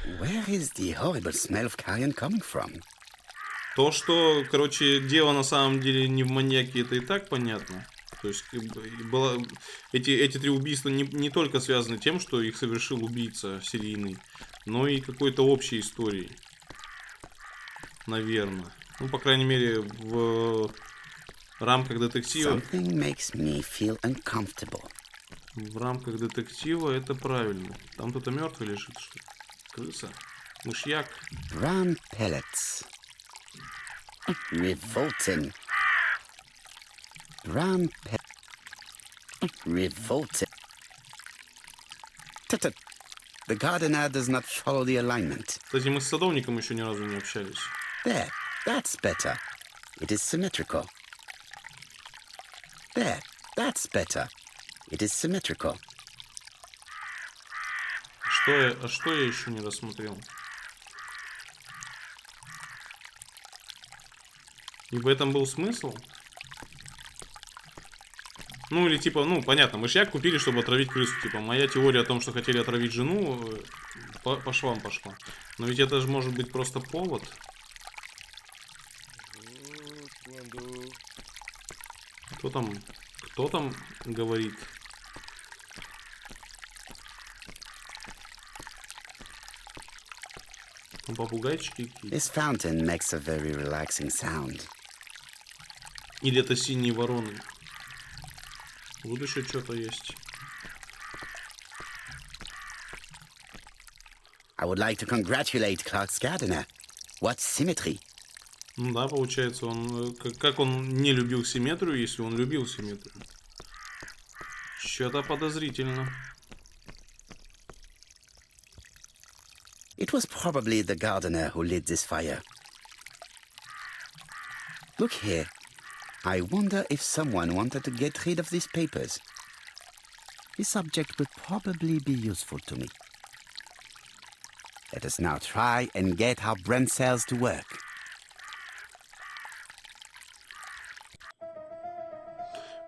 Where is the horrible smell of carrion coming from? То, что, короче, дело на самом деле не в маньяке, это и так понятно. То есть эти три убийства не только связаны тем, что их совершил убийца серийный, но и какой-то общей историей. Наверное. Ну, по крайней мере, в рамках детектива. Something makes me feel uncomfortable. В рамках детектива это правильно. Там кто-то мертвый лежит, что ли? Крыса? Мышьяк? Brown pellets. Revolting. Brown pellets. Revolting. Tut-tut. The gardener does not follow the alignment. Кстати, мы с садовником еще ни разу не общались. There, that's better. It is symmetrical. There, that's better. It is symmetrical. Что я еще не рассмотрел? И в этом был смысл? Ну, или типа, ну, понятно, мышьяк купили, чтобы отравить крысу. Типа, моя теория о том, что хотели отравить жену, по швам пошла. Но ведь это же может быть просто повод. Кто там говорит? Там попугайчики какие-то. This fountain makes a very relaxing sound. Или это синие вороны? Вот еще что-то есть. I would like to congratulate Clark's gardener. What symmetry! Ну да, получается, он как он не любил симметрию, если он любил симметрию. Что-то подозрительно. It was probably the gardener who lit this fire. Look here. I wonder if someone wanted to get rid of these papers. This object would probably be useful to me. Let us now try and get our brain cells to work.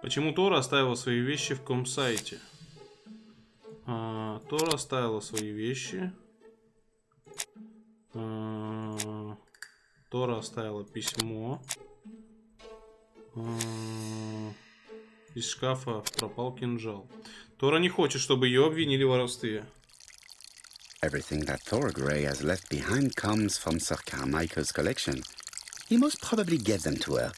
Почему Тора оставила свои вещи в комсайте? Тора оставила свои вещи. Тора оставила письмо. Из шкафа пропал кинжал. Тора не хочет, чтобы ее обвинили в воровстве. Everything that Thor Grey has left behind comes from Sir Carmichael's collection. He most probably gave them to her.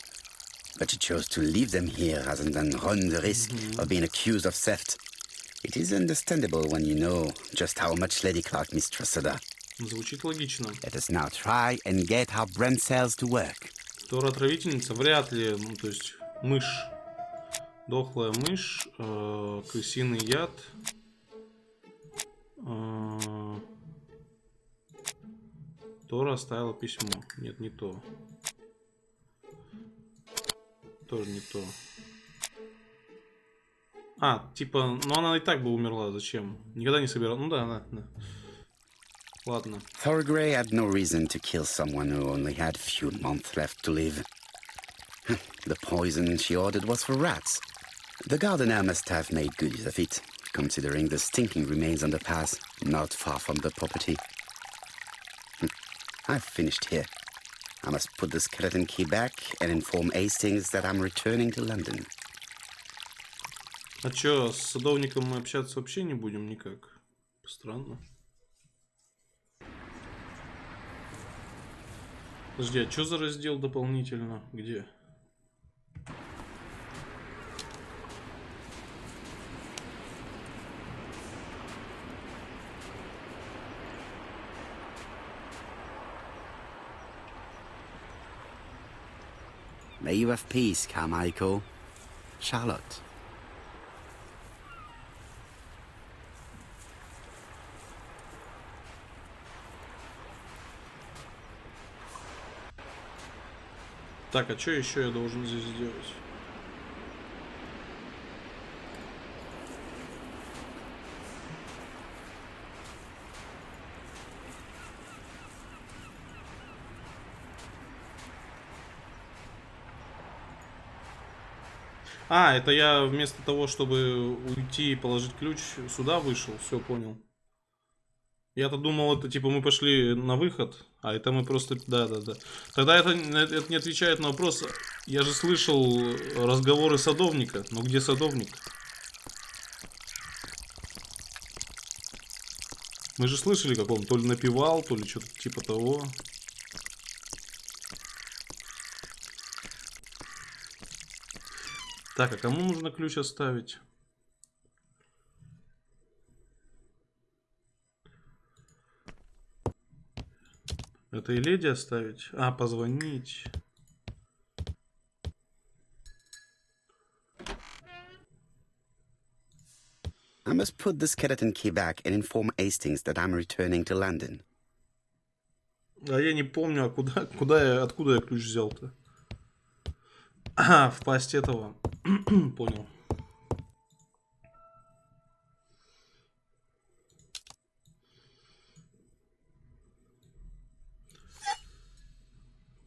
But she chose to leave them here rather than run the risk of being accused of theft. It is understandable when you know just how much Lady Clark mistrusted her. Звучит логично. Let us now try and get our brain cells to work. Тора отравительница? Вряд ли. Ну, то есть мышь. Дохлая мышь. Крысиный яд. Тора оставила письмо. Нет, не то. Тоже не то. Типа, ну она и так бы умерла. Зачем? Никогда не собирала. Ну да. Ладно. Thor Grey had no reason to kill someone who only had few months left to live. The poison she ordered was for rats. The gardener must have made good use of it, considering the stinking remains on the path, not far from the property. I've finished here. I must put the skeleton key back and inform Hastings that I'm returning to London. А чё, с садовником мы общаться вообще не будем никак? Странно. Подожди, а что за раздел дополнительно? Где? May you have peace, Carmichael. Charlotte. Так, а что еще я должен здесь сделать? Это я вместо того, чтобы уйти и положить ключ, сюда вышел. Все, понял. Я-то думал, это типа мы пошли на выход, а это мы просто... Да. Тогда это не отвечает на вопрос. Я же слышал разговоры садовника. Но где садовник? Мы же слышали, как он то ли напевал, то ли что-то типа того. Так, а кому нужно ключ оставить? Это и леди оставить? А, позвонить. I must put the skeleton key back and inform Hastings that I'm returning to London. А я не помню, а откуда я ключ взял-то? А, в пасть этого. Понял.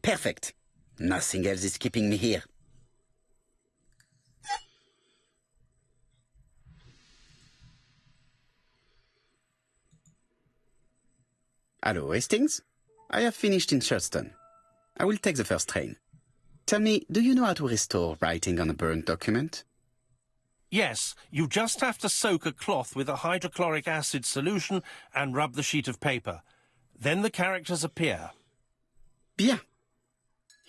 Perfect. Nothing else is keeping me here. Hello, Hastings? I have finished in Sherdston. I will take the first train. Tell me, do you know how to restore writing on a burnt document? Yes, you just have to soak a cloth with a hydrochloric acid solution and rub the sheet of paper. Then the characters appear. Bien.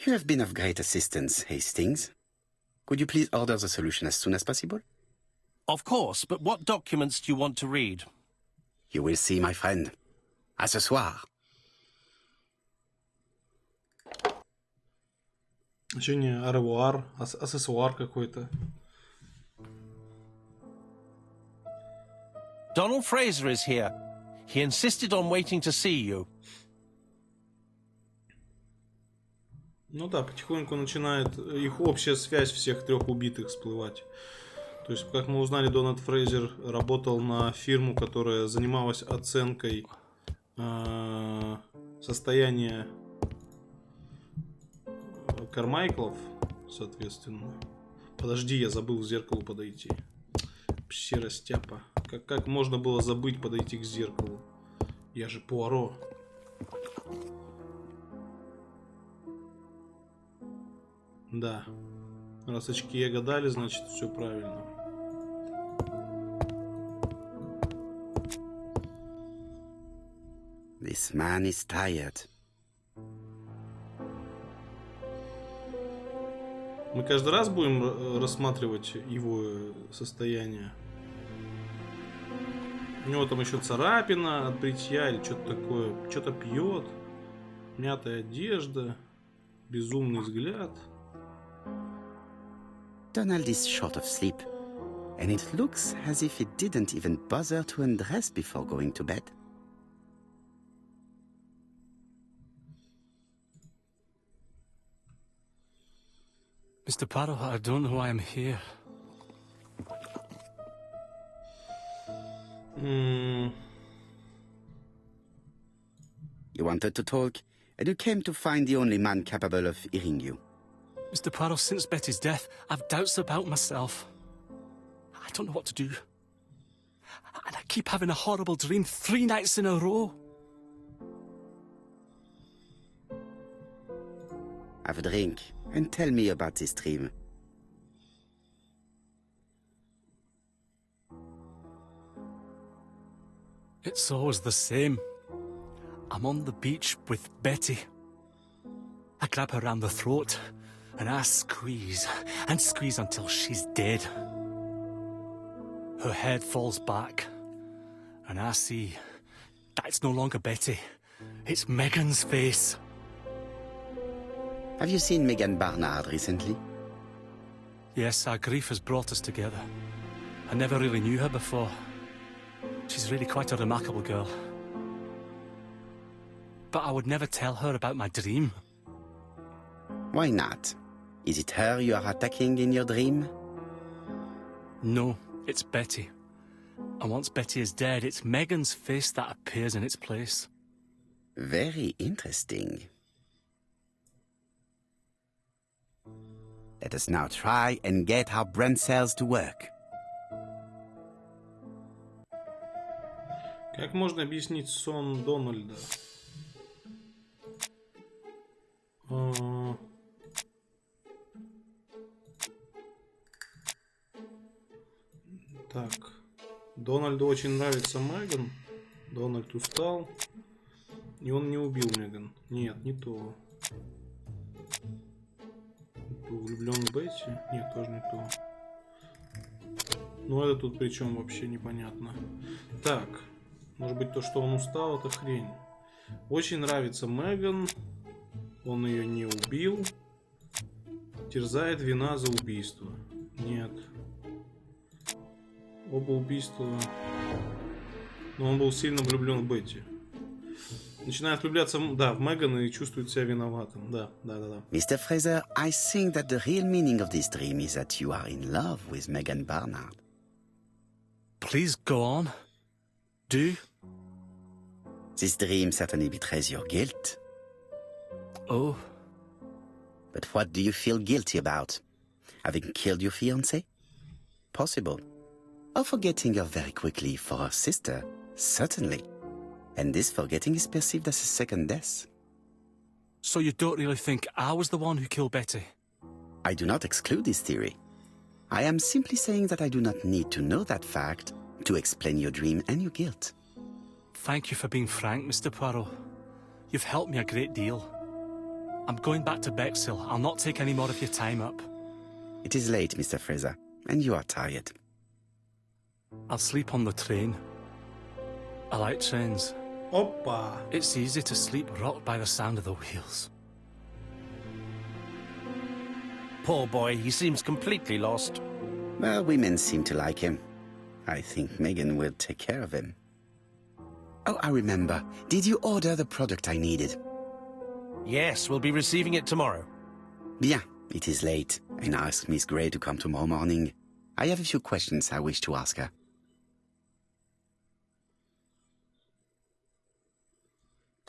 You have been of great assistance, Hastings. Could you please order the solution as soon as possible? Of course, but what documents do you want to read? You will see, my friend. À ce soir. Еще не аревуар, аксессуар какой-то. Donald Fraser is here. He insisted on waiting to see you. Ну да, потихоньку начинает их общая связь всех трех убитых всплывать. То есть, как мы узнали, Дональд Фрейзер работал на фирму, которая занималась оценкой состояния Кармайклов, соответственно. Подожди, я забыл к зеркалу подойти. Вообще растяпа. Как можно было забыть подойти к зеркалу? Я же Пуаро. Да. Раз очки я гадали, значит все правильно. This man is tired. Мы каждый раз будем рассматривать его состояние. У него там еще царапина от бритья или что-то такое. Что-то пьет. Мятая одежда. Безумный взгляд. Donald is short of sleep, and it looks as if he didn't even bother to undress before going to bed. Mr. Poirot, I don't know why I'm here. You wanted to talk, and you came to find the only man capable of hearing you. Mr. Poirot, since Betty's death, I've doubts about myself. I don't know what to do. And I keep having a horrible dream 3 nights in a row. Have a drink, and tell me about this dream. It's always the same. I'm on the beach with Betty. I grab her round the throat, and I squeeze, and squeeze until she's dead. Her head falls back, and I see that it's no longer Betty. It's Megan's face. Have you seen Megan Barnard recently? Yes, our grief has brought us together. I never really knew her before. She's really quite a remarkable girl. But I would never tell her about my dream. Why not? Is it her you are attacking in your dream? No, it's Betty. And once Betty is dead, it's Megan's face that appears in its place. Very interesting. Let us now try and get our brain cells to work. Как можно объяснить сон Дональда? Так. Дональду очень нравится Меган. Дональд устал. И он не убил Меган. Нет, не то. Был влюблен в Бетти? Нет, тоже не то. Ну это тут причем вообще непонятно. Так. Может быть то, что он устал, это хрень. Очень нравится Меган. Он ее не убил. Терзает вина за убийство. Нет. Оба убийства. Но он был сильно влюблен в Бетти. Начинает влюбляться, да, в Меган и чувствует себя виноватым. Да. Mr. Fraser, I think that the real meaning of this dream is that you are in love with Megan Barnard. Please go on. Do. This dream certainly betrays your guilt. Oh. But what do you feel guilty about? Having killed your fiancé? Possible. Or forgetting her very quickly for her sister? Certainly. And this forgetting is perceived as a second death. So you don't really think I was the one who killed Betty? I do not exclude this theory. I am simply saying that I do not need to know that fact to explain your dream and your guilt. Thank you for being frank, Mr. Poirot. You've helped me a great deal. I'm going back to Bexhill. I'll not take any more of your time up. It is late, Mr. Fraser, and you are tired. I'll sleep on the train. I like trains. Опа! It's easy to sleep rocked by the sound of the wheels. Poor boy, he seems completely lost. Well, women seem to like him. I think Megan will take care of him. Oh, I remember. Did you order the product I needed? Yes, we'll be receiving it tomorrow. Bien, it is late, and I asked Miss Gray to come tomorrow morning. I have a few questions I wish to ask her.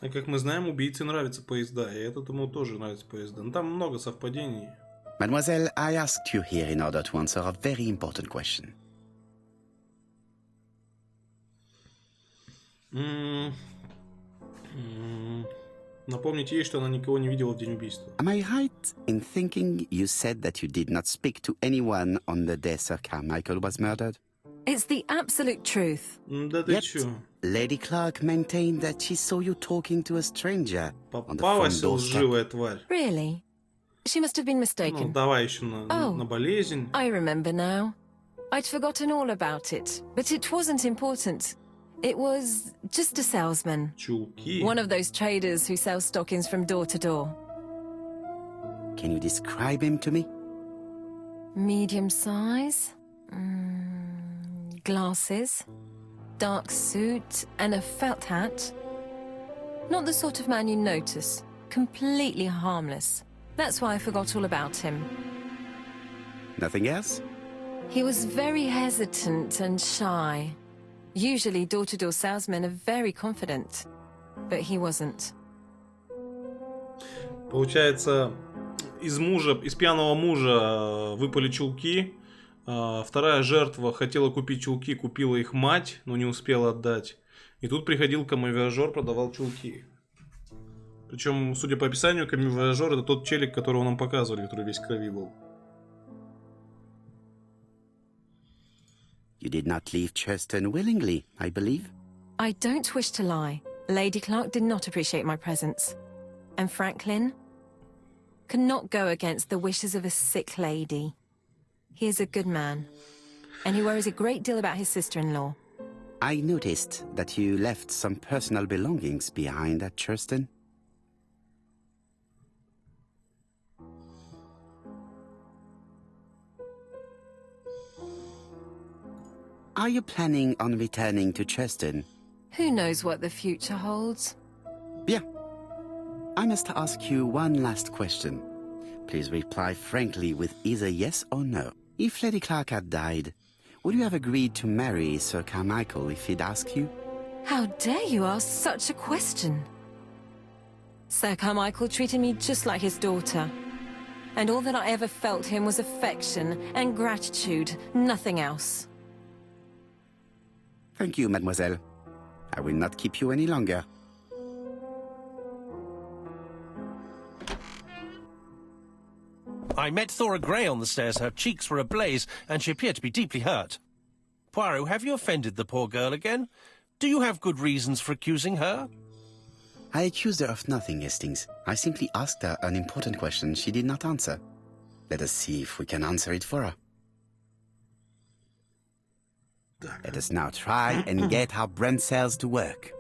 А как мы знаем, убийце нравятся поезда, и этот ему тоже нравится поезда. Но там много совпадений. Mademoiselle, I asked you here in order to answer a very important question. Напомните ей, что она никого не видела в день убийства. Am I right in thinking you said that you did not speak to anyone on the day Sir Carmichael was murdered? It's the absolute truth. Да ты Yet, чё? Lady Clark maintained that she saw you talking to a stranger on the front Попалась doorstep. лживая тварь. Really? She must have been Ну, mistaken. давай еще на болезнь. I remember now. I'd forgotten all about it, but it wasn't important. It was just a salesman. Чулки. One of those traders who sell stockings from door to door. Can you describe him to me? Medium size. Glasses. Dark suit and a felt hat. Not the sort of man you notice. Completely harmless. That's why I forgot all about him. Nothing else? He was very hesitant and shy. Usually door-to-door salesmen are very confident, but he wasn't. Получается, из пьяного мужа выпали чулки. Вторая жертва хотела купить чулки, купила их мать, но не успела отдать. И тут приходил камевояжер, продавал чулки. Причем, судя по описанию, камевояжер — это тот челик, которого нам показывали, который весь в крови был. You did not leave Churston willingly, I believe. I don't wish to lie. Lady Clark did not appreciate my presence. And Franklin could not go against the wishes of a sick lady. He is a good man, and he worries a great deal about his sister-in-law. I noticed that you left some personal belongings behind at Churston. Are you planning on returning to Churston? Who knows what the future holds? Bien. I must ask you one last question. Please reply frankly with either yes or no. If Lady Clark had died, would you have agreed to marry Sir Carmichael if he'd asked you? How dare you ask such a question? Sir Carmichael treated me just like his daughter. And all that I ever felt him was affection and gratitude, nothing else. Thank you, mademoiselle. I will not keep you any longer. I met Thora Grey on the stairs. Her cheeks were ablaze, and she appeared to be deeply hurt. Poirot, have you offended the poor girl again? Do you have good reasons for accusing her? I accused her of nothing, Hastings. I simply asked her an important question she did not answer. Let us see if we can answer it for her. Let us now try and get our brain cells to work.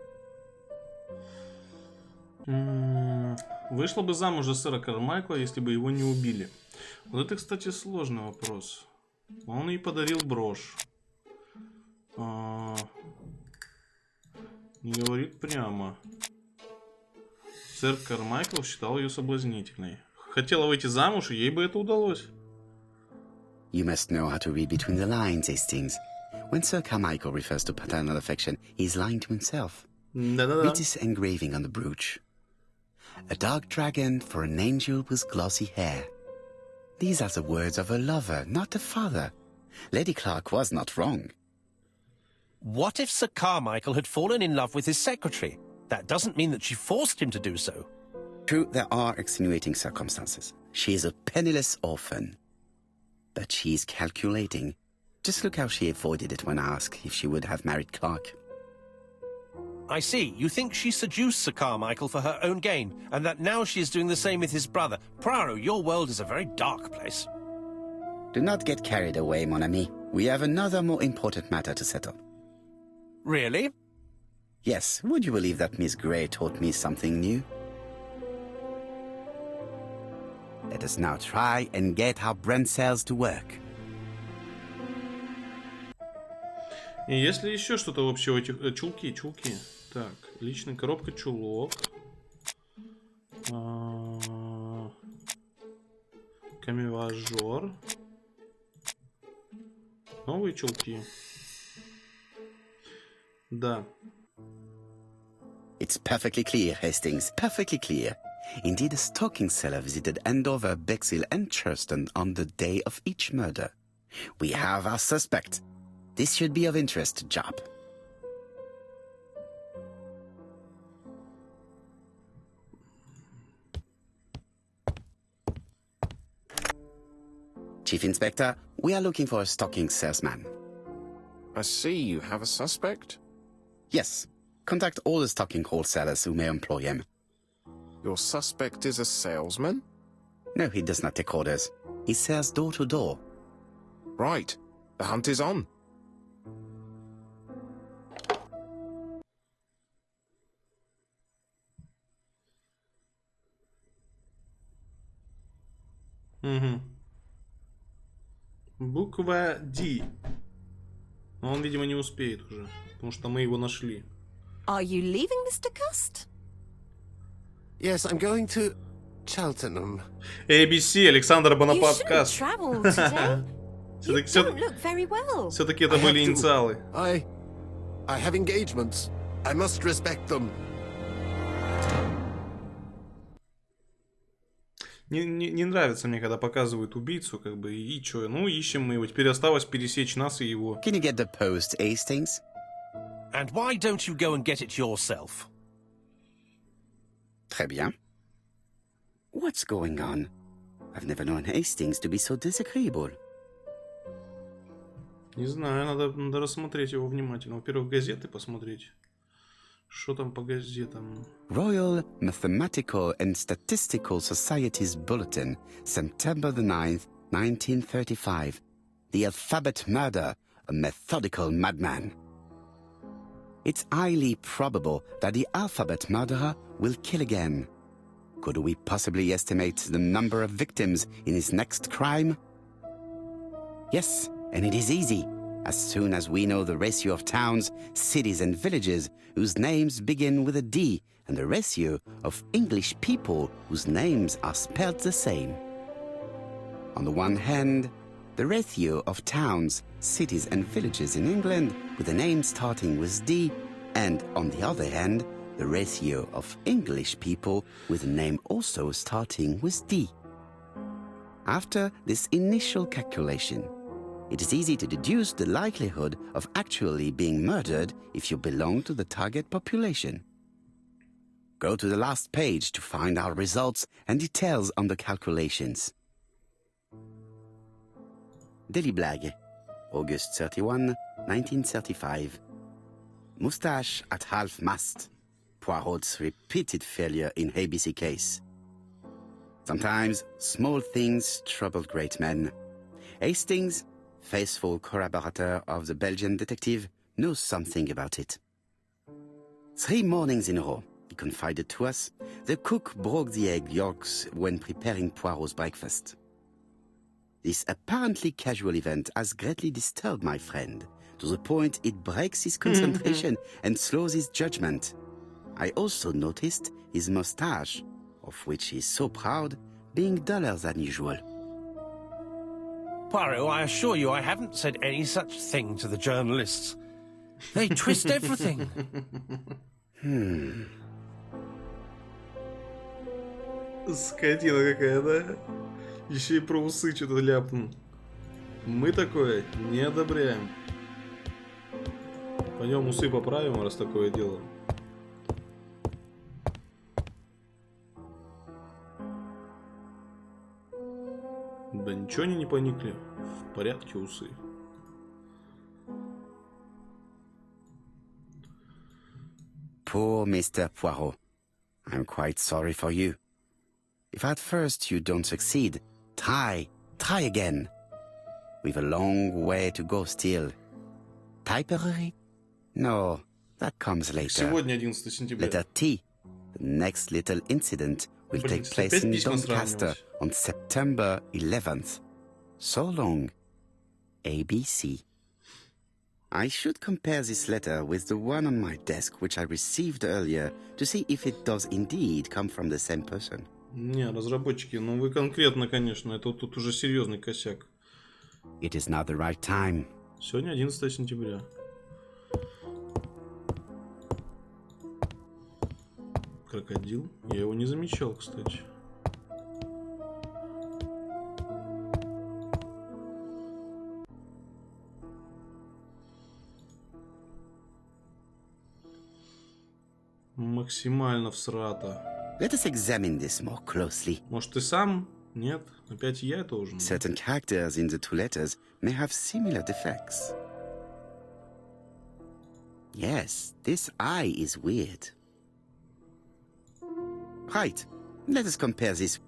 Вышла бы замуж за сэра Кармайкла, если бы его не убили. Вот это, кстати, сложный вопрос. Он ей подарил брошь. Не говорит прямо. Сэр Кармайкл считал ее соблазнительной. Хотела выйти замуж, и ей бы это удалось. You must know how to read between the lines, Hastings. When Sir Carmichael refers to paternal affection, he is lying to himself. Read this engraving on the brooch. A dark dragon for an angel with glossy hair. These are the words of a lover, not a father. Lady Clark was not wrong. What if Sir Carmichael had fallen in love with his secretary? That doesn't mean that she forced him to do so. True, there are extenuating circumstances. She is a penniless orphan. But she is calculating. Just look how she avoided it when asked if she would have married Clark. I see. You think she seduced Sir Carmichael for her own gain, and that now she is doing the same with his brother. Poirot, your world is a very dark place. Do not get carried away, mon ami. We have another more important matter to settle. Really? Yes, would you believe that Miss Grey taught me something new? Let us now try and get our brain cells to work. И если еще что-то общего этих... Чулки. Так, личная коробка, чулок. Камеважор. Новые чулки. Да. It's perfectly clear, Hastings, perfectly clear. Indeed, a stocking seller visited Andover, Bexhill and Churston on the day of each murder. We have our suspect. This should be of interest to Job. Chief Inspector, we are looking for a stocking salesman. I see you have a suspect. Yes. Contact all the stocking wholesalers who may employ him. Your suspect is a salesman? No, he does not take orders. He sells door to door. Right. The hunt is on. Буква D. Но он, видимо, не успеет уже, потому что мы его нашли. Are you leaving, Mr. Cust? Yes, I'm going to Cheltenham. ABC, Александр You shouldn't Бонапарт-Каст. travel today. You don't look very well. Все-таки это были инициалы. I have engagements. I must respect them. Не нравится мне, когда показывают убийцу, как бы, и чё, ну, ищем мы его. Теперь осталось пересечь нас и его. Can you get the post, Hastings? And why don't you go and get it yourself? Très bien. What's going on? I've never known Hastings to be so disagreeable. Не знаю, надо рассмотреть его внимательно. Во-первых, газеты посмотреть. Что там по газетам? Royal Mathematical and Statistical Society's Bulletin, September the 9th, 1935. The Alphabet Murder, a Methodical Madman. It's highly probable that the alphabet murderer will kill again. Could we possibly estimate the number of victims in his next crime? Yes, and it is easy. As soon as we know the ratio of towns, cities and villages whose names begin with a D and the ratio of English people whose names are spelled the same. On the one hand, the ratio of towns, cities and villages in England with a name starting with D, and on the other hand, the ratio of English people with a name also starting with D. After this initial calculation, It is easy to deduce the likelihood of actually being murdered if you belong to the target population. Go to the last page to find our results and details on the calculations. Daily Blag, August 31, 1935. Moustache at half-mast. Poirot's repeated failure in ABC case. Sometimes small things trouble great men. Hastings, faithful collaborator of the Belgian detective, knows something about it. 3 mornings in a row, he confided to us, the cook broke the egg yolks when preparing Poirot's breakfast. This apparently casual event has greatly disturbed my friend, to the point it breaks his concentration and slows his judgment. I also noticed his mustache, of which he is so proud, being duller than usual. Poirot, I assure you I haven't said any such thing to the journalists. They twist everything. Скотина какая, да? Еще и про усы что-то ляпнул. Мы такое не одобряем. Пойдем усы поправим, раз такое дело. Да ничего они не поникли. В порядке усы. Poor Mr. Poirot. I'm quite sorry for you. If at first you don't succeed, try again. We've a long way to go still. Typery? No, that comes later. Сегодня 11 сентября. Letter T. The next little incident will take place in Doncaster on September 11th. So long. ABC. I should compare this letter with the one on my desk which I received earlier to see if it does indeed come from the same person. Не, разработчики, ну вы конкретно, конечно, это тут уже серьезный косяк. It is not the right time. Сегодня 11 сентября. Крокодил? Я его не замечал, кстати. Максимально всрато. Let us examine this more closely. Может, ты сам? Нет, опять я должен. Certain characters in the 2 letters may have similar defects. Yes, this I is weird. Right, let us compare this.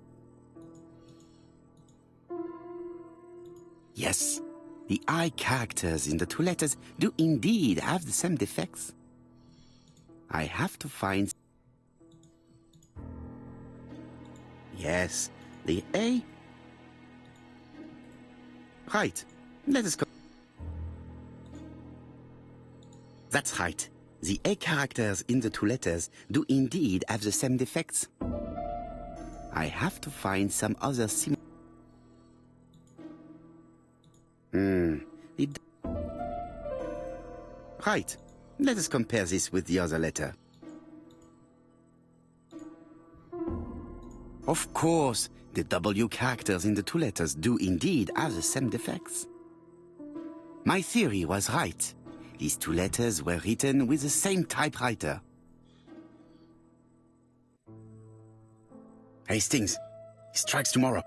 Yes, the I characters in the 2 letters do indeed have the same defects. I have to find... Yes, the A... Right, let us go... That's right. The A characters in the 2 letters do indeed have the same defects. I have to find some other Right. Let us compare this with the other letter. Of course, the W characters in the 2 letters do indeed have the same defects. My theory was right. These 2 letters were written with the same typewriter. Hastings, he strikes tomorrow.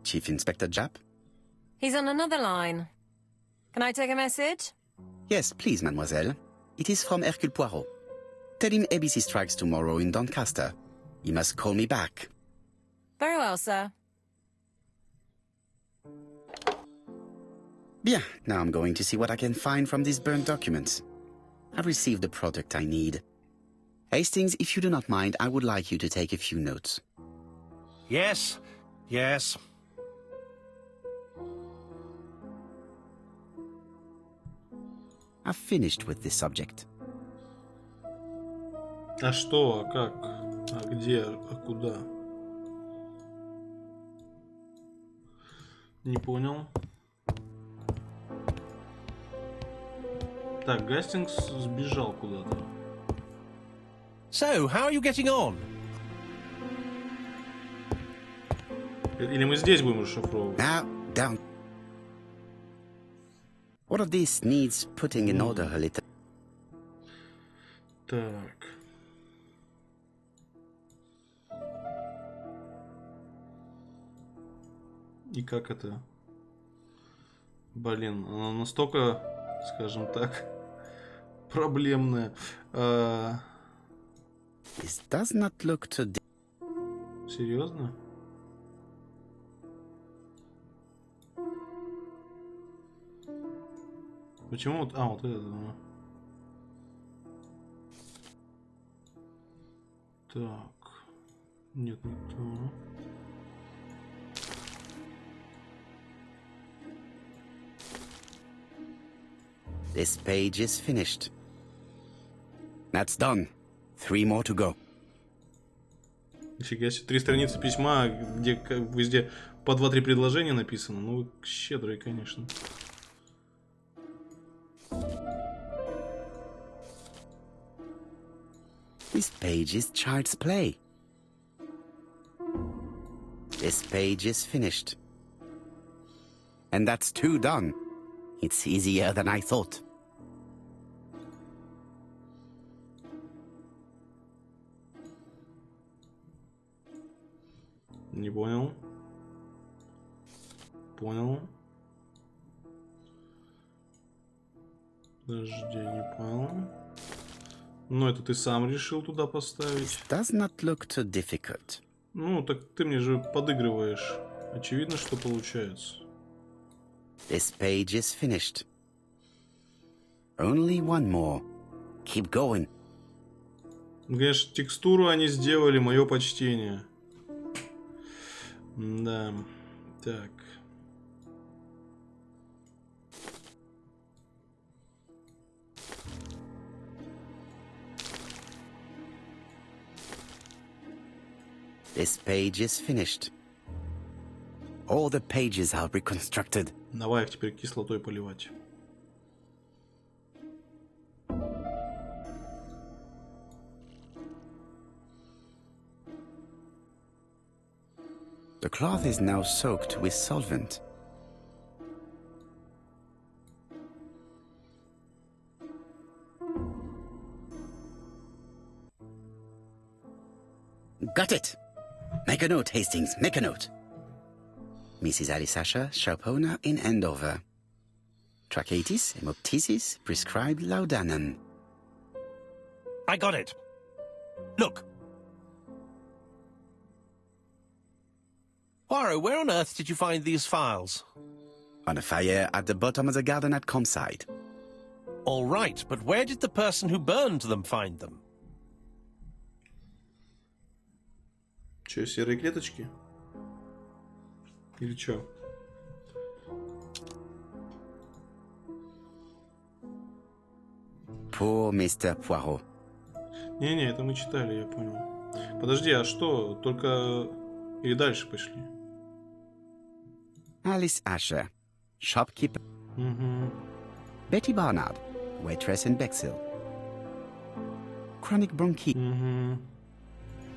Chief Inspector Japp? He's on another line. Can I take a message? Yes, please, mademoiselle. It is from Hercule Poirot. Tell him ABC strikes tomorrow in Doncaster. He must call me back. Very well, sir. Bien, now I'm going to see what I can find from these burned documents. I've received the product I need. Hastings, if you do not mind, I would like you to take a few notes. Yes, yes. I've finished with this subject. А что, а как, а где, а куда? Не понял. Так, Гастингс сбежал куда-то. So, how are you getting on? Или мы здесь будем расшифровывать? Now, down. All of this needs putting in order a little. Так. И как это? Блин, она настолько, скажем так, проблемная. This does not look too Серьезно? Почему вот... А, вот это... Так. Нет, не то. This page is finished. That's done. 3 more to go. Нифига себе, 3 страницы письма, где как везде по 2-3 предложения написано. Ну, вы щедрые, конечно. This page is child's play. This page is finished. And that's 2 done. It's easier than I thought. Не понял. Понял. Подожди, не понял. Ну, это ты сам решил туда поставить. Does not look too difficult. Ну, так ты мне же подыгрываешь. Очевидно, что получается. This page is finished. Only 1 more. Keep going. Ну, конечно, текстуру они сделали, мое почтение. Да. Так. This page is finished. All the pages are reconstructed. Давай их теперь кислотой поливать. The cloth is now soaked with solvent. Got it! Make a note, Hastings, make a note. Mrs. Alice Asher, shop owner in Andover. Tracheitis, hemoptysis, prescribed laudanum. I got it. Look. Poirot, where on earth did you find these files? On a fire at the bottom of the garden at Comside. All right, but where did the person who burned them find them? Че, серые клеточки? Или чё? Poor Mr. Poirot. Не-не, это мы читали, я понял. Подожди, а что? Только... Или дальше пошли? Alice Asher, shopkeeper. Betty Barnard, waitress in Bexhill. Chronic bronchitis.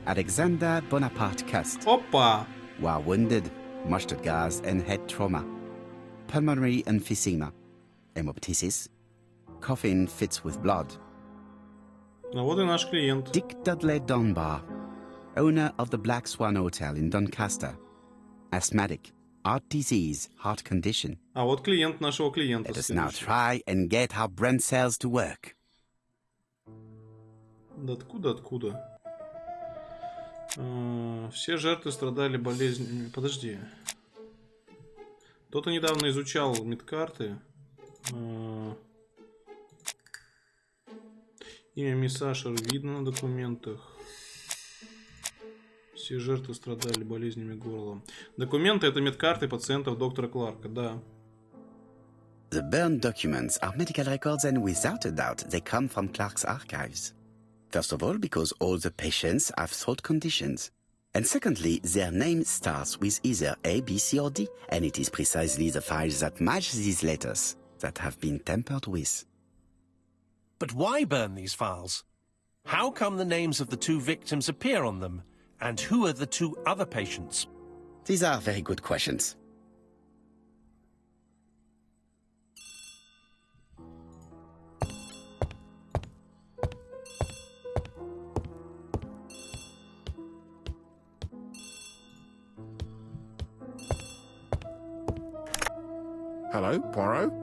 Alexander Bonaparte Cust. Опа! War wounded, mustard gas and head trauma. Pulmonary emphysema. Hemoptysis. Coughing fits with blood. А вот и наш клиент. Dick Dudley Dunbar, owner of the Black Swan Hotel in Doncaster. Asthmatic. Heart disease, heart condition. А вот клиент нашего клиента. Let us now try and get our brain cells to work. Да откуда? Все жертвы страдали болезнями. Подожди. Кто-то недавно изучал медкарты. Имя мисс Ашер видно на документах. Все жертвы страдали болезнями горла. Документы — это медкарты пациентов доктора Кларка, да. The burned documents are medical records, and without a doubt they come from Clark's archives. First of all, because all the patients have throat conditions. And secondly, their name starts with either A, B, C, or D, and it is precisely the files that match these letters that have been tampered with. But why burn these files? How come the names of the 2 victims appear on them? And who are the 2 other patients? These are very good questions. Hello, Poirot.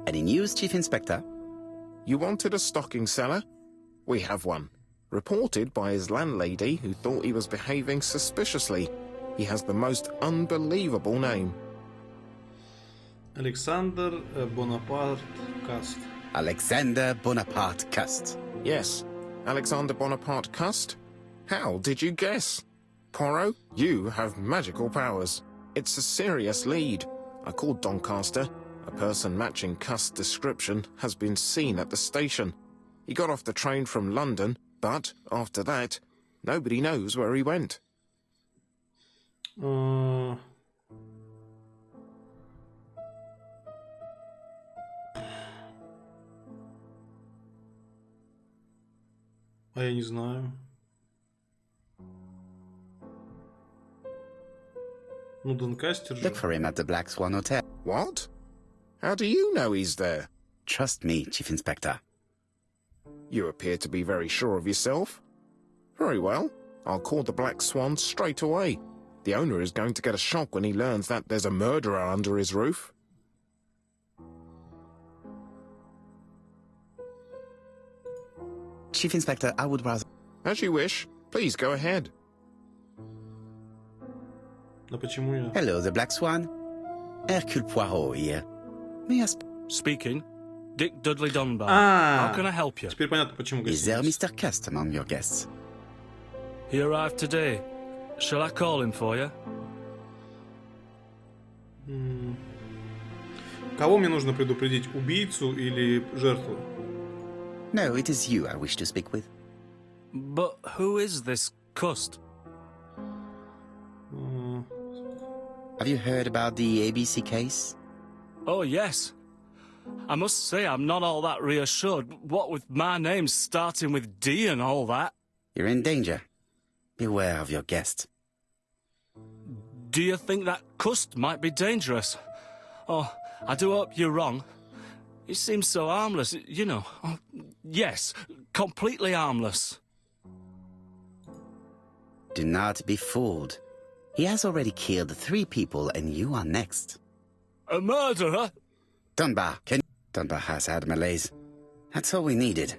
Any news, Chief Inspector? You wanted a stocking seller? We have one. Reported by his landlady who thought he was behaving suspiciously. He has the most unbelievable name. Александр Бонапарт Каст. Alexander Bonaparte Cust. Yes, Alexander Bonaparte Cust. How did you guess? Poirot, you have magical powers. It's a serious lead. I called Doncaster. A person matching Cust's description has been seen at the station. He got off the train from London, but after that, nobody knows where he went. А я не знаю. Ну, Донкастер же. Look for him at the Black Swan Hotel. What? How do you know he's there? Trust me, Chief Inspector. You appear to be very sure of yourself. Very well. I'll call the Black Swan straight away. The owner is going to get a shock when he learns that there's a murderer under his roof. Chief Inspector, I would rather... As you wish. Please go ahead. Да почему я? Hello, the Black Swan. Hercule Poirot here. May I Speaking. Dick Dudley Dunbar. А, How can I help you? теперь понятно, почему Is there гостиница. Mr. Cust among your guests? He arrived today. Shall I call him for you? Кого мне нужно предупредить? Убийцу или жертву? No, it is you I wish to speak with. But who is this Cust? Have you heard about the ABC case? Oh, yes. I must say I'm not all that reassured. What with my name starting with D and all that. You're in danger. Beware of your guest. Do you think that Cust might be dangerous? Oh, I do hope you're wrong. He seems so harmless, you know. Oh, yes, completely harmless. Do not be fooled. He has already killed 3 people and you are next. A murderer? Dunbar, Dunbar has had malaise. That's all we needed.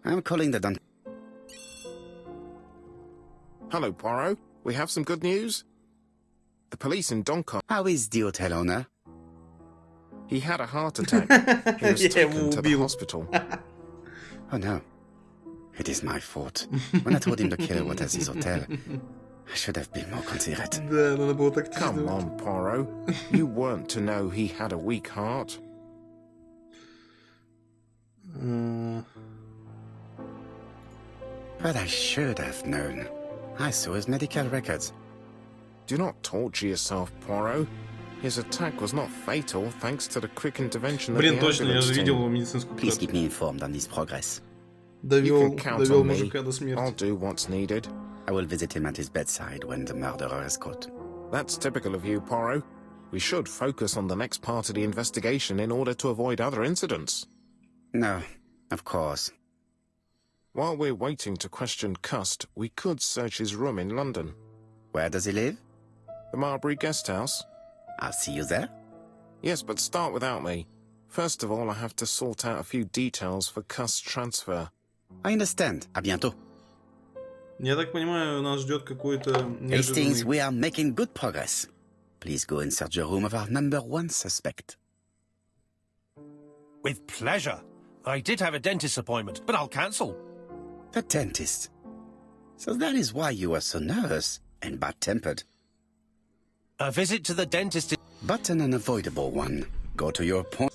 I'm calling the Dun... Hello, Poirot. We have some good news. The police in Doncaster. How is the hotel owner? He had a heart attack. He was Я taken его to the убил. hospital. Oh no. It is my fault. When I told him the killer was at his hotel, I should have been more considerate. Да, надо было так Come on, Poirot. You weren't to know he had a weak heart. But I should have known. I saw his medical records. Do not torture yourself, Poirot. His attack was not fatal thanks to the quick intervention of Блин, the точно, я ambulance же видел его team. медицинскую Please карту. keep me informed on his progress. You Довел can count on me. мужика до I'll смерти. do what's needed. I will visit him at his bedside when the murderer is caught. That's typical of you, Poirot. We should focus on the next part of the investigation in order to avoid other incidents. No, of course. While we're waiting to question Cust, we could search his room in London. Where does he live? The Marbury Guest House? I'll see you there. Yes, but start without me. First of all, I have to sort out a few details for Cust's transfer. I understand. À bientôt. Я так понимаю, нас ждет какой-то Hastings, неожиданный... we are making good progress. Please go and search the room of our number 1 suspect. With pleasure. I did have a dentist appointment, but I'll cancel. The dentist. So that is why you were so nervous and bad-tempered. A visit to the dentist is... But an unavoidable one. Go to your point.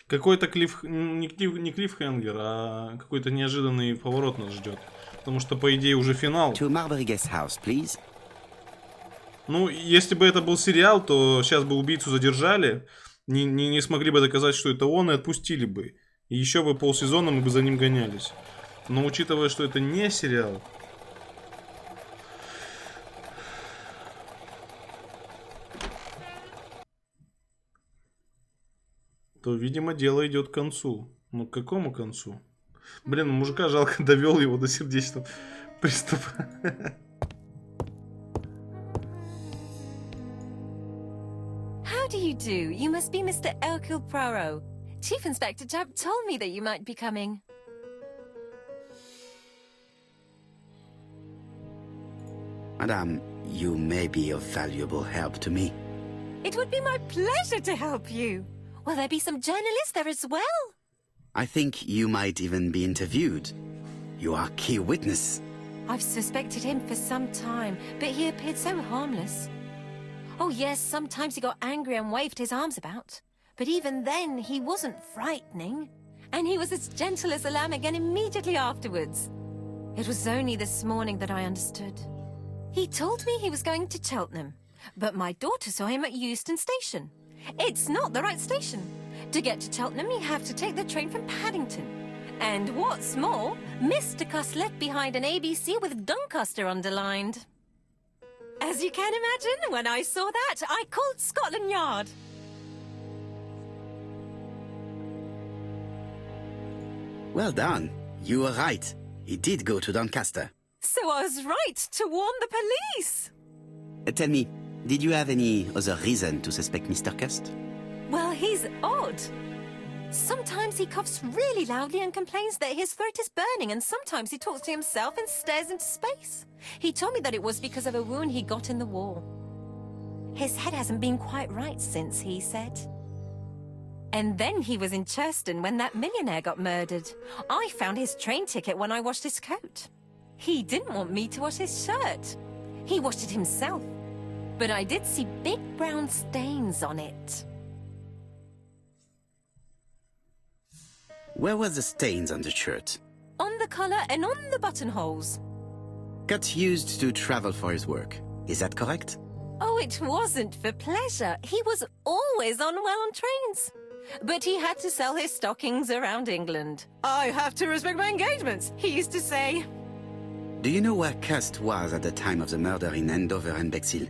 Какой-то не клиффхенгер, а какой-то неожиданный поворот нас ждет. Потому что, по идее, уже финал. To Marbury Guest House, please. Ну, если бы это был сериал, то сейчас бы убийцу задержали, не смогли бы доказать, что это он, и отпустили бы. И еще бы полсезона мы бы за ним гонялись. Но учитывая, что это не сериал... то, видимо, дело идет к концу. Ну, к какому концу? Блин, мужика жалко, довел его до сердечного приступа. do. You must be Mr. Hercule Poirot. Chief Inspector Japp told me that you might be coming. Madame, you may be of valuable help to me. It would be my pleasure to help you. Will there be some journalists there as well? I think you might even be interviewed. You are key witness. I've suspected him for some time, but he appeared so harmless. Oh yes, sometimes he got angry and waved his arms about. But even then, he wasn't frightening. And he was as gentle as a lamb again immediately afterwards. It was only this morning that I understood. He told me he was going to Cheltenham, but my daughter saw him at Euston Station. It's not the right station. To get to Cheltenham, you have to take the train from Paddington. And what's more, Mr. Cuss left behind an ABC with Doncaster underlined. As you can imagine, when I saw that, I called Scotland Yard. Well done. You were right. He did go to Doncaster. So I was right to warn the police. Tell me, did you have any other reason to suspect Mr. Cust? Well, he's odd. Sometimes he coughs really loudly and complains that his throat is burning, and sometimes he talks to himself and stares into space. He told me that it was because of a wound he got in the war. His head hasn't been quite right since, he said. And then he was in Churston when that millionaire got murdered. I found his train ticket when I washed his coat. He didn't want me to wash his shirt. He washed it himself. But I did see big brown stains on it. Where were the stains on the shirt? On the collar and on the buttonholes. Cust used to travel for his work. Is that correct? Oh, it wasn't for pleasure. He was always unwell on trains. But he had to sell his stockings around England. I have to respect my engagements, he used to say. Do you know where Cust was at the time of the murder in Andover and Bexhill?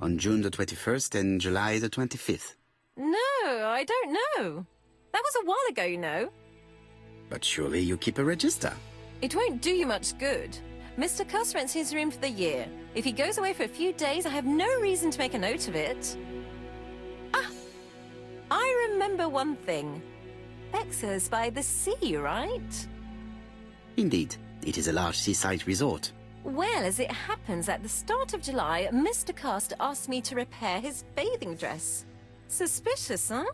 On June the 21st and July the 25th? No, I don't know. That was a while ago, you know. But surely you keep a register. It won't do you much good. Mr. Cuss rents his room for the year. If he goes away for a few days, I have no reason to make a note of it. Ah, I remember one thing. Bexhurst by the sea, right? Indeed, it is a large seaside resort. Well, as it happens, at the start of July, Mr. Cust asked me to repair his bathing dress. Suspicious, huh?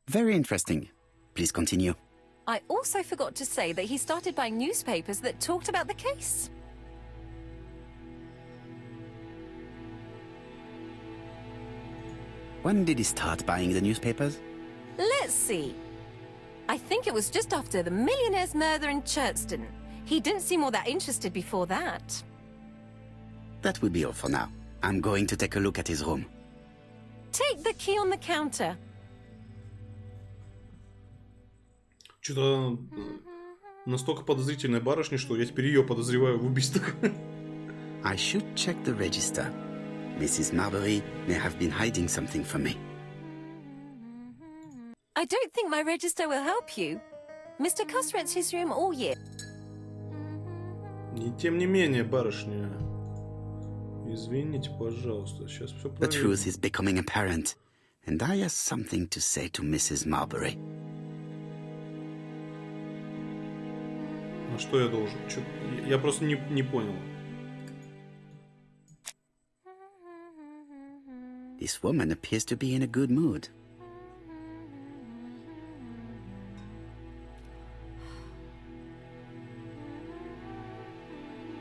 Very interesting. Please continue. I also forgot to say that he started buying newspapers that talked about the case. When did he start buying the newspapers? Let's see. I think it was just after the millionaire's murder in Churston. He didn't seem all that interested before that. That will be all for now. I'm going to take a look at his room. Take the key on the counter. Что-то настолько подозрительная барышня, что я теперь ее подозреваю в убийствах. I should check the register. Mrs. Marbury may have been hiding something from me. I don't think my register will help you. Mr. Cuss rents his room all year. И тем не менее, барышня, извините, пожалуйста, сейчас все The truth is becoming apparent, and I have something to say to Mrs. Marbury. А что я должен? Я просто не понял. This woman appears to be in a good mood.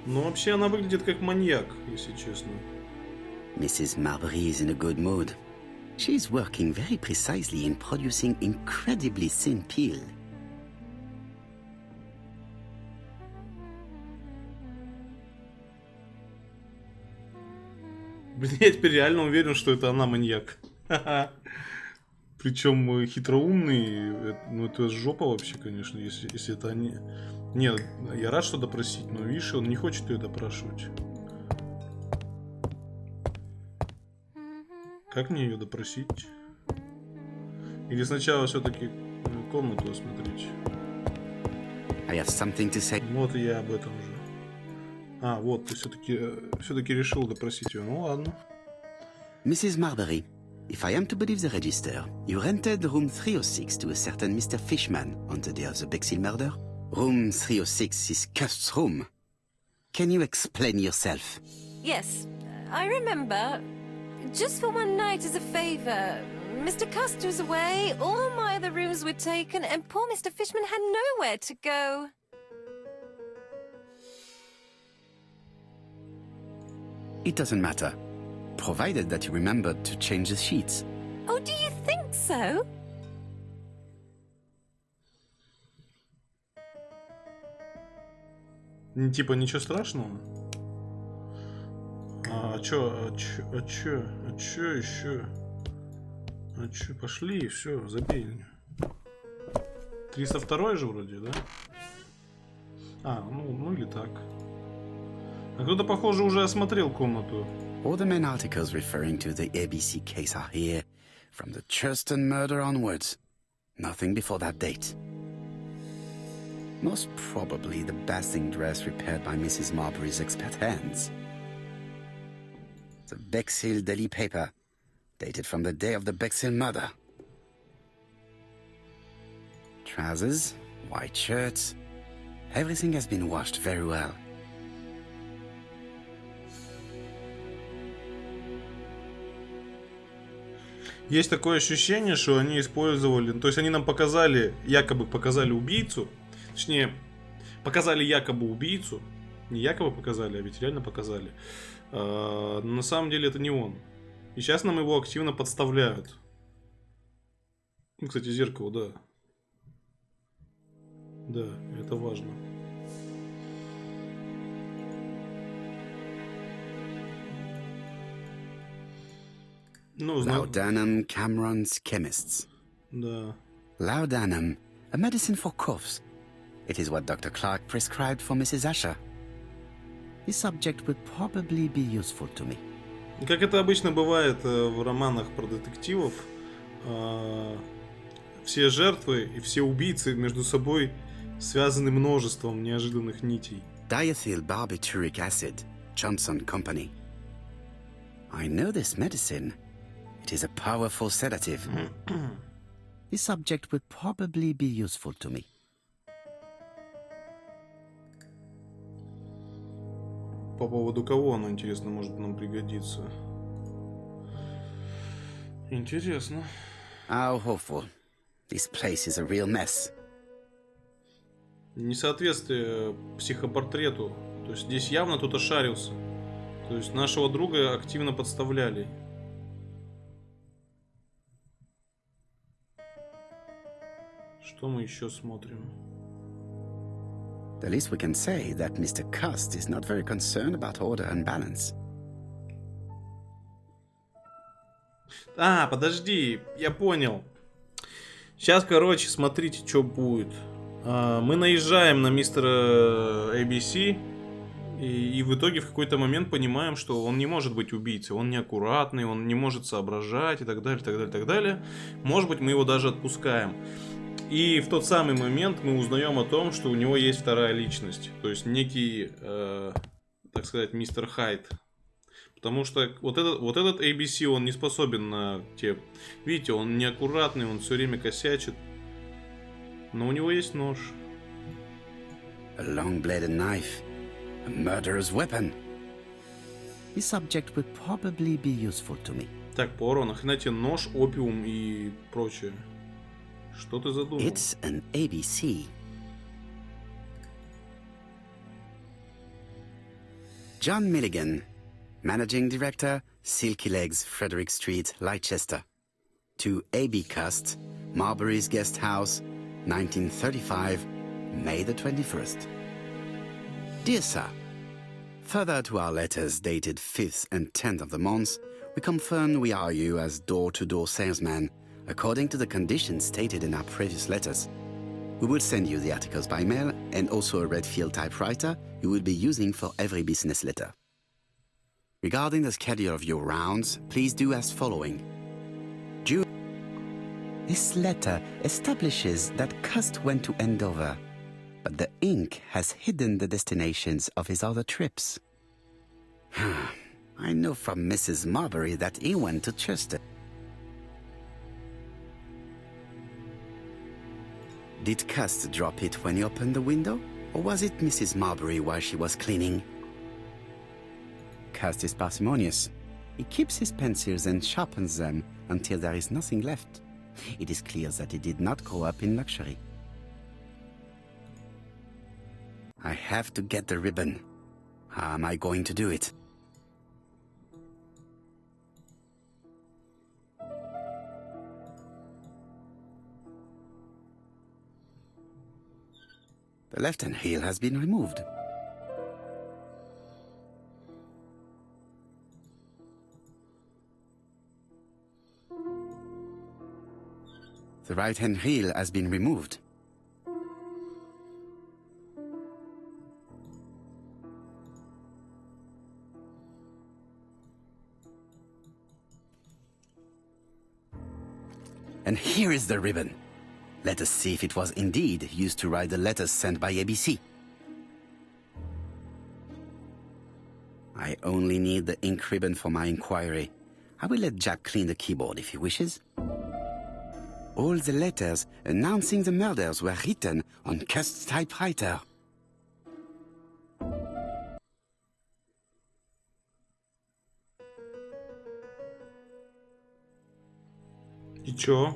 Ну, вообще, она выглядит как маньяк, если честно. Mrs. Marbury is in a good mood. She is working very precisely in producing incredibly thin peel. Блин, я теперь реально уверен, что это она маньяк. Причем хитроумный. Ну, это жопа вообще, конечно, если это они... Нет, я рад, что допросить, но видишь, он не хочет ее допрашивать. Как мне ее допросить? Или сначала все-таки комнату осмотреть? I have something to say. Вот и я об этом же. А, вот, ты все-таки решил допросить ее. Ну ладно. Mrs. Marbury, if I am to believe the register, you rented room 306 to a certain Mr. Fishman on the day of the Bexhill murder. Room 306 is Cust's room. Can you explain yourself? Yes, I remember. Just for one night as a favour. Mr. Cust was away, all my other rooms were taken, and poor Mr. Fishman had nowhere to go. It doesn't matter, provided that you remembered to change the sheets. Oh, do you think so? Типа ничего страшного? А чё еще? А чё, пошли, все, забей. 302 же вроде, да? А, ну или так. А кто-то, похоже, уже осмотрел комнату. All the main articles referring to the ABC case are here, from the Churston murder onwards. Nothing before that date. Most probably the basting dress repaired by Mrs. Marbury's expert hands. The Bexhill Daily paper, dated from the day of the Bexhill murder. Trousers, white shirts, everything has been washed very well. Есть такое ощущение, что они использовали... То есть они нам показали, якобы показали убийцу. Точнее, показали якобы убийцу. Не якобы показали, а ведь реально показали. Но на самом деле это не он. И сейчас нам его активно подставляют. Ну, кстати, зеркало, да. Да, это важно. Ну, Laudanum Cameron's chemists. Да. Laudanum, a medicine for coughs. It is what Dr. Clark prescribed for Mrs. Asher. This subject would probably be useful to me. Как это обычно бывает в романах про детективов, все жертвы и все убийцы между собой связаны множеством неожиданных нитей. Diethyl barbituric acid, Johnson Company. I know this medicine. It is a powerful sedative. This subject would probably be useful to me. По поводу кого оно, интересно, может нам пригодиться? Интересно. How hopeful. This place is a real mess. Несоответствие психопортрету. То есть здесь явно кто-то шарился. То есть нашего друга активно подставляли. Что мы еще смотрим? The least we can say that Mr. Cust is not very concerned about order and balance. А, подожди, я понял. Сейчас, короче, смотрите, что будет. Мы наезжаем на мистера ABC, и в итоге в какой-то момент понимаем, что он не может быть убийцей, он неаккуратный, он не может соображать и так далее, так далее, так далее. Может быть, мы его даже отпускаем. И в тот самый момент мы узнаем о том, что у него есть вторая личность. То есть некий, так сказать, мистер Хайд. Потому что вот этот ABC, он не способен на те... Видите, он неаккуратный, он все время косячит. Но у него есть нож. A long-bladed knife. A murderer's weapon. This subject would probably be useful to me. Так, Пуаро, нахрена тебе нож, опиум и прочее? Что ты задумал? It's an ABC. John Milligan, Managing Director, Silky Legs, Frederick Street, Leicester. To A.B. Cust, Marbury's Guest House, 1935, May the 21st. Dear Sir, further to our letters dated 5th and 10th of the month, we confirm we are you as door-to-door salesman, according to the conditions stated in our previous letters. We will send you the articles by mail and also a Redfield typewriter you will be using for every business letter. Regarding the schedule of your rounds, please do as following. This letter establishes that Cust went to Andover, but the ink has hidden the destinations of his other trips. I know from Mrs. Marbury that he went to Chester. Did Cust drop it when he opened the window, or was it Mrs. Marbury while she was cleaning? Cust is parsimonious. He keeps his pencils and sharpens them until there is nothing left. It is clear that he did not grow up in luxury. I have to get the ribbon. How am I going to do it? The left-hand heel has been removed. The right-hand heel has been removed. And here is the ribbon. Let us see if it was indeed used to write the letters sent by ABC. I only need the ink ribbon for my inquiry. I will let Jack clean the keyboard if he wishes. All the letters announcing the murders were written on Cust's typewriter. И чё?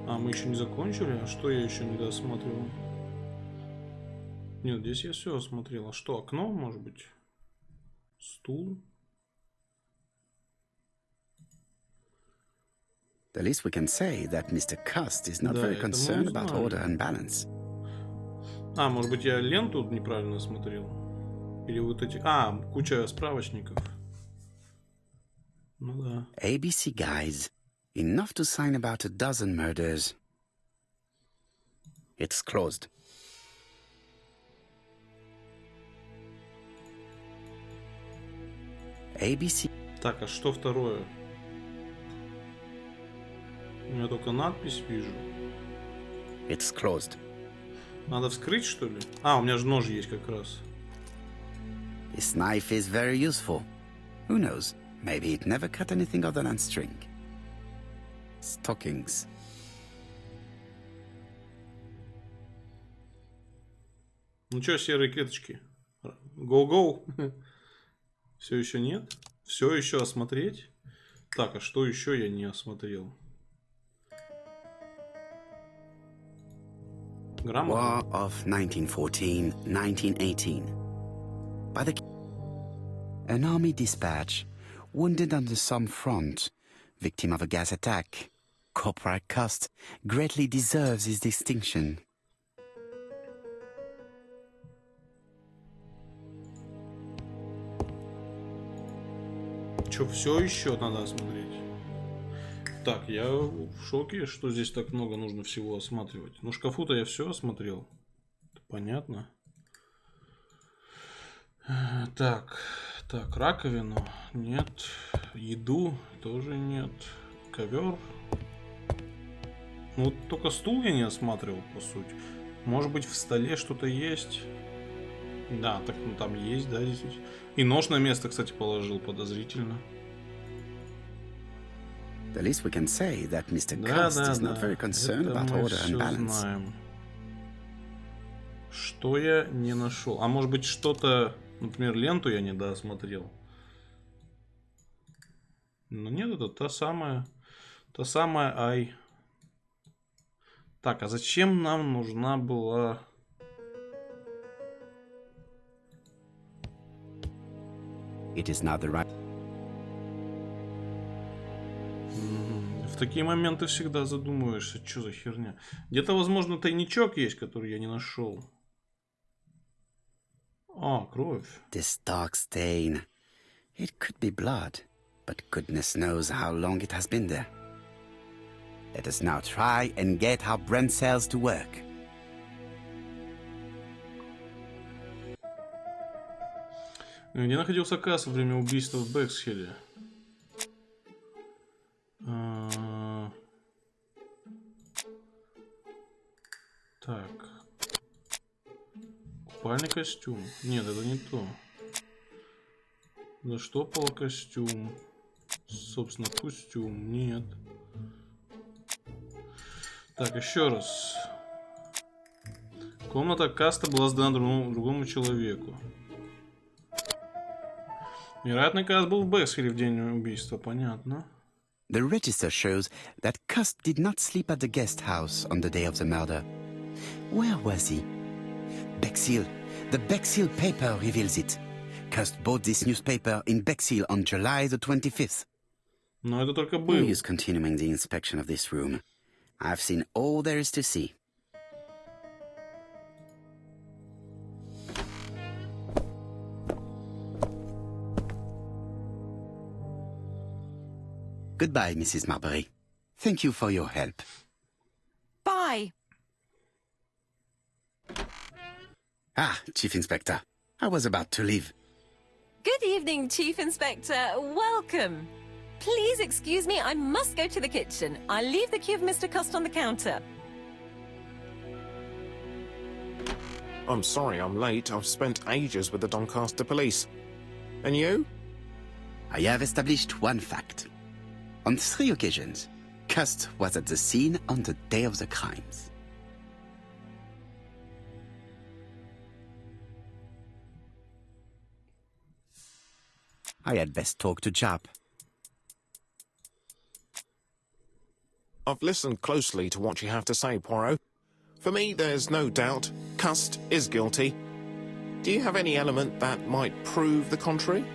А, мы еще не закончили? А что я еще не досматривал? Нет, здесь я все осмотрел. А что, окно, может быть? Стул? The least we can say that Mr. Cust is not very concerned about order and balance. А, может быть, я ленту неправильно смотрел? Или вот эти... А, куча справочников. Ну да. ABC guys. Enough to sign about a dozen murders. It's closed. ABC. Так, а что второе? Я только надпись вижу. It's closed. Надо вскрыть, что ли? А, у меня же нож есть как раз. This knife is very useful. Who knows? Maybe it never cut anything other than string. Stockings. Ну что, серые клеточки? Go-go. Все еще нет? Все еще осмотреть? Так, а что еще я не осмотрел? War of 1914-1918. By the... An army dispatch, wounded on the Somme front, victim of a gas attack. Corporal Cust greatly deserves his distinction. Че, все еще надо осмотреть? Так, я в шоке, что здесь так много нужно всего осматривать. Ну, шкафу-то я все осмотрел. Понятно. Так, раковину нет. Еду тоже нет. Ковер. Ну, вот только стул я не осматривал, по сути. Может быть, в столе что-то есть. Да, так, ну там есть, да, здесь. И нож на место, кстати, положил, подозрительно. The least we can say that Mr. Cust is not very concerned about order and balance. Знаем. Что я не нашел? А может быть, что-то, например, ленту я не досмотрел. Но нет, это та самая ай. Так, а зачем нам нужна была... It is not the right... В такие моменты всегда задумываешься, что за херня. Где-то, возможно, тайничок есть, который я не нашел. А, кровь. This dark stain. It could be blood, but goodness knows how long it has been there. Let us now try and get our brain cells to work. Где находился Касс во время убийства в Бексхеде? Так. Купальный костюм. Нет, это не то. Заштопала костюм. Собственно, костюм. Нет. Так, еще раз. Комната каста была сдана другому человеку. Вероятно, каст был в Бэксхилле в день убийства. Понятно. The register shows that Cust did not sleep at the guest house on the day of the murder. Where was he? Bexhill. The Bexhill paper reveals it. Cust bought this newspaper in Bexhill on July the 25th. Но это только был. No use continuing the inspection of this room. I've seen all there is to see. Goodbye, Mrs. Marbury. Thank you for your help. Bye. Ah, Chief Inspector. I was about to leave. Good evening, Chief Inspector. Welcome. Please excuse me, I must go to the kitchen. I'll leave the key of Mr. Cust on the counter. I'm sorry I'm late. I've spent ages with the Doncaster police. And you? I have established one fact. On 3 occasions, Cust was at the scene on the day of the crimes. I had best talk to Jap. I've listened closely to what you have to say, Poirot. For me, there's no doubt Cust is guilty. Do you have any element that might prove the contrary?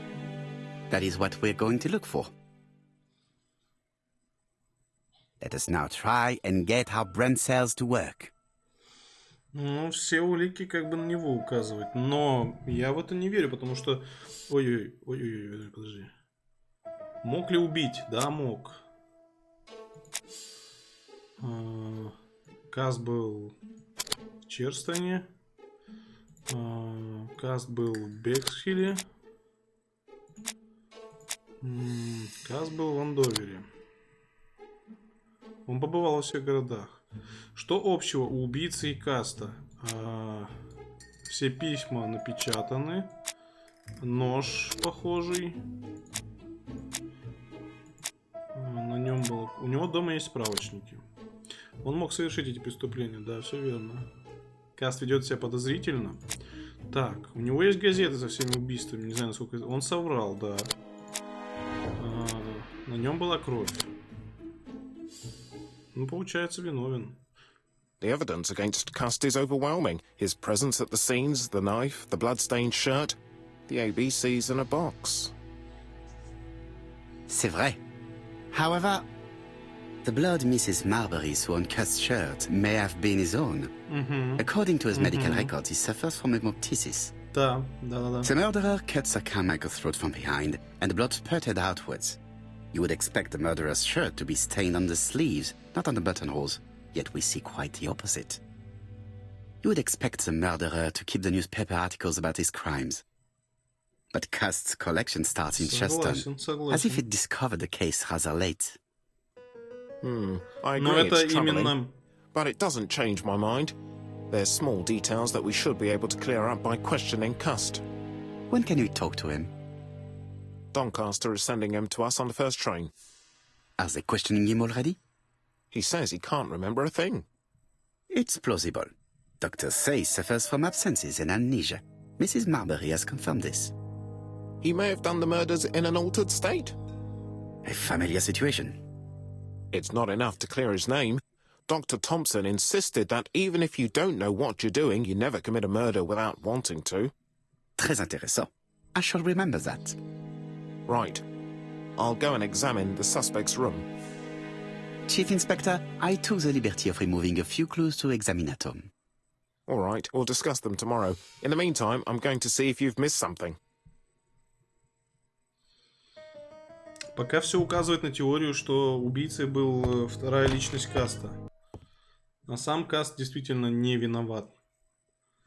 That is what we're going to look for. Let us now try and get our brain cells to work. Ну, все улики как бы на него указывают. Но я в это не верю, потому что... Ой-ой-ой, подожди. Мог ли убить? Да, мог. Каст был в Черстоне. Каст был в Бексхилле. Каст был в Андовере. Он побывал во всех городах. Что общего у убийцы и Каста? Все письма напечатаны. Нож похожий. На нем было... У него дома есть справочники. Он мог совершить эти преступления. Да, все верно. Каст ведет себя подозрительно. Так, у него есть газеты со всеми убийствами. Не знаю, насколько... Он соврал, да. На нем была кровь. Ну, получается, виновен. The evidence against Cust is overwhelming. His presence at the scenes, the knife, the blood-stained shirt, the ABCs in a box. C'est vrai. However, the blood Mrs. Marbury saw on Cust's shirt may have been his own. According to his medical records, he suffers from hemoptysis. Да. The murderer cut Sir Carmichael's throat from behind, and the blood spurted outwards. You would expect the murderer's shirt to be stained on the sleeves, not on the buttonholes, yet we see quite the opposite. You would expect the murderer to keep the newspaper articles about his crimes. But Cust's collection starts in Cheston, as if it discovered the case rather late. I agree it's troubling, but it doesn't change my mind. There's small details that we should be able to clear up by questioning Cust. When can we talk to him? Doncaster is sending him to us on the first train. Are they questioning him already? He says he can't remember a thing. It's plausible. Doctors say he suffers from absences and amnesia. Mrs. Marbury has confirmed this. He may have done the murders in an altered state. A familiar situation. It's not enough to clear his name. Dr. Thompson insisted that even if you don't know what you're doing, you never commit a murder without wanting to. Très intéressant. I shall remember that. Right. I'll go and examine the suspect's room. Chief Inspector, I took the liberty of removing a few clues to examinatum. All right, we'll discuss them tomorrow. In the meantime, I'm going to see if you've missed something. Пока все указывает на теорию, что убийцей был вторая личность Каста. А сам Каст действительно не виноват.